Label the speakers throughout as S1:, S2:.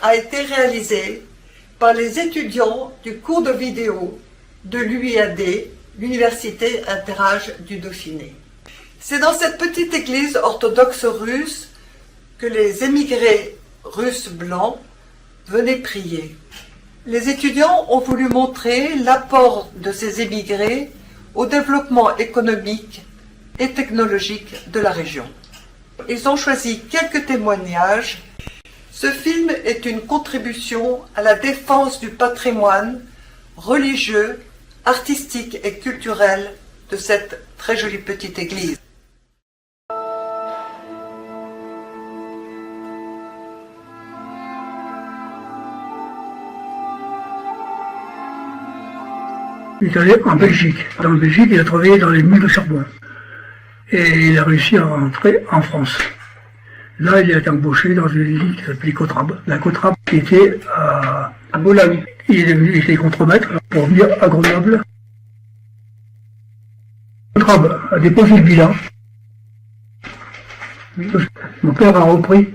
S1: a été réalisé par les étudiants du cours de vidéo de l'UIAD, l'Université Interage du Dauphiné. C'est dans cette petite église orthodoxe russe que les émigrés russes blancs venaient prier. Les étudiants ont voulu montrer l'apport de ces émigrés au développement économique et technologique de la région. Ils ont choisi quelques témoignages. Ce film est une contribution à la défense du patrimoine religieux, artistique et culturel de cette très jolie petite église.
S2: Il est allé en Belgique. Dans la Belgique, il a travaillé dans les mines de charbon. Et il a réussi à rentrer en France. Là, il a été embauché dans une usine qui s'appelait Cotrab. La Cotrab qui était à Bologne. Il était contremaître pour venir à Grenoble. Cotrab a déposé le bilan. Mon père a repris.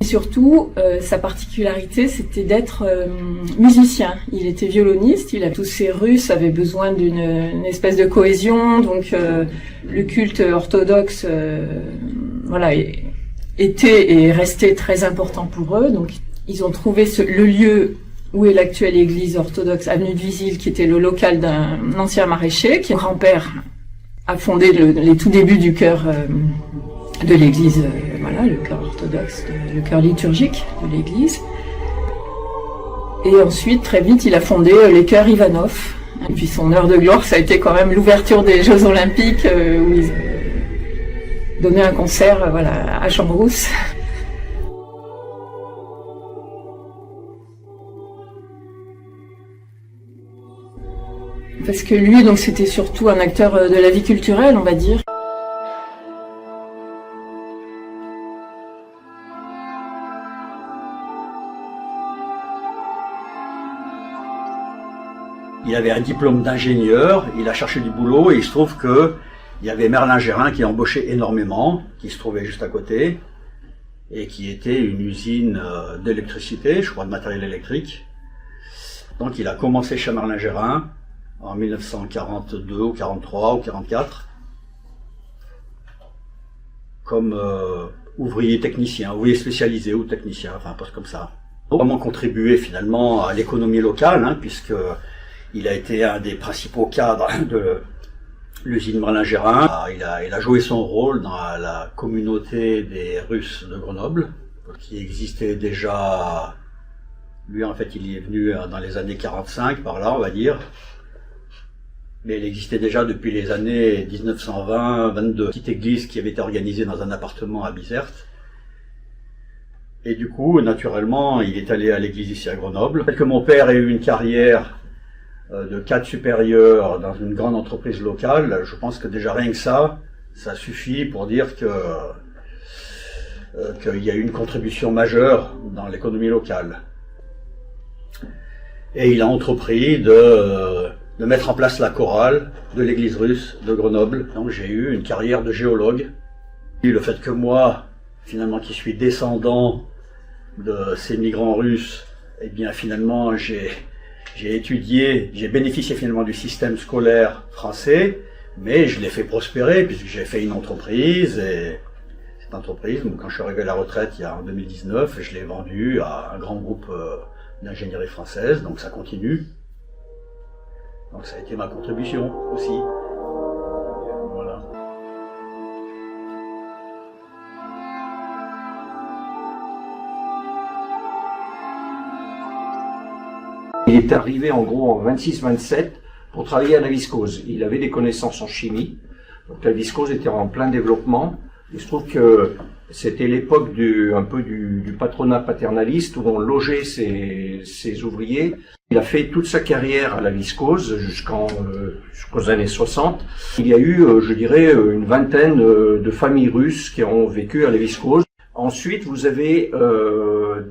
S3: Surtout, sa particularité, c'était d'être musicien. Il était violoniste, tous ces Russes avaient besoin d'une espèce de cohésion, donc le culte orthodoxe était et restait très important pour eux. Donc ils ont trouvé le lieu où est l'actuelle église orthodoxe, avenue de Visil, qui était le local d'un ancien maraîcher, qui, mon grand-père, a fondé les tout débuts du chœur de l'église, le chœur orthodoxe, le chœur liturgique de l'église. Et ensuite, très vite, il a fondé les chœurs Ivanov. Et puis son heure de gloire, ça a été quand même l'ouverture des Jeux Olympiques, où ils donnaient un concert à Chambrousse. Parce que lui, donc, c'était surtout un acteur de la vie culturelle, on va dire.
S4: Il avait un diplôme d'ingénieur, il a cherché du boulot et il se trouve que il y avait Merlin Gérin qui embauchait énormément, qui se trouvait juste à côté et qui était une usine d'électricité, je crois de matériel électrique. Donc il a commencé chez Merlin Gérin en 1942 ou 43 ou 44 comme ouvrier technicien, ouvrier spécialisé ou technicien, enfin un poste comme ça. Il a vraiment contribué finalement à l'économie locale, puisque il a été un des principaux cadres de l'usine Merlin Gérin. Il a joué son rôle dans la communauté des Russes de Grenoble, qui existait déjà. Lui, en fait, il y est venu dans les années 45, par là, on va dire. Mais il existait déjà depuis les années 1920-22. Petite église qui avait été organisée dans un appartement à Bizerte. Et du coup, naturellement, il est allé à l'église ici à Grenoble. Que mon père ait eu une carrière de cadre supérieur dans une grande entreprise locale, je pense que déjà rien que ça suffit pour dire qu'il y a eu une contribution majeure dans l'économie locale. Et il a entrepris de mettre en place la chorale de l'église russe de Grenoble. Donc j'ai eu une carrière de géologue. Et le fait que moi, finalement, qui suis descendant de ces migrants russes, eh bien finalement j'ai bénéficié finalement du système scolaire français, mais je l'ai fait prospérer puisque j'ai fait une entreprise et cette entreprise, quand je suis arrivé à la retraite en 2019, je l'ai vendue à un grand groupe d'ingénierie française, donc ça continue. Donc ça a été ma contribution aussi. Voilà.
S5: Il est arrivé en gros en 26-27 pour travailler à la viscose. Il avait des connaissances en chimie, donc la viscose était en plein développement. Il se trouve que c'était l'époque un peu du patronat paternaliste où on logeait ses ouvriers. Il a fait toute sa carrière à la viscose jusqu'aux années 60. Il y a eu, je dirais, une vingtaine de familles russes qui ont vécu à la viscose. Ensuite, vous avez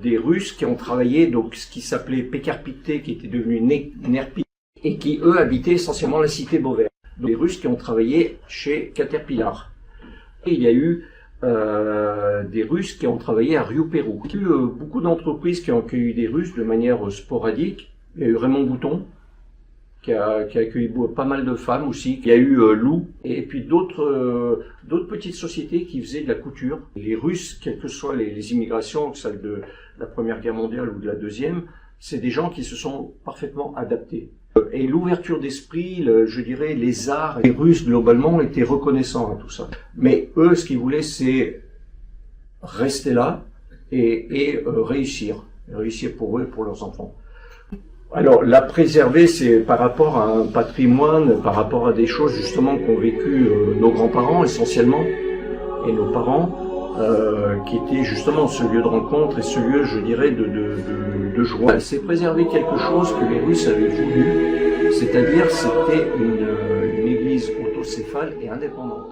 S5: des Russes qui ont travaillé, donc ce qui s'appelait Pekarpite, qui était devenu Nerpi, et qui eux habitaient essentiellement la cité Beauvais. Donc, des Russes qui ont travaillé chez Caterpillar. Et il y a eu des Russes qui ont travaillé à Rio-Pérou. Il y a eu beaucoup d'entreprises qui ont accueilli des Russes de manière sporadique. Il y a eu Raymond Bouton, qui a accueilli pas mal de femmes aussi. Il y a eu Lou, et puis d'autres petites sociétés qui faisaient de la couture. Les Russes, quelles que soient les immigrations, celles de la Première Guerre mondiale ou de la Deuxième, c'est des gens qui se sont parfaitement adaptés. Et l'ouverture d'esprit, je dirais, les arts, les Russes globalement étaient reconnaissants à tout ça. Mais eux, ce qu'ils voulaient, c'est rester là et réussir pour eux et pour leurs enfants. Alors, la préserver, c'est par rapport à un patrimoine, par rapport à des choses justement qu'ont vécu nos grands-parents essentiellement, et nos parents, qui était justement ce lieu de rencontre et ce lieu, je dirais, de joie. C'est préserver quelque chose que les Russes avaient voulu, c'est-à-dire c'était une église autocéphale et indépendante.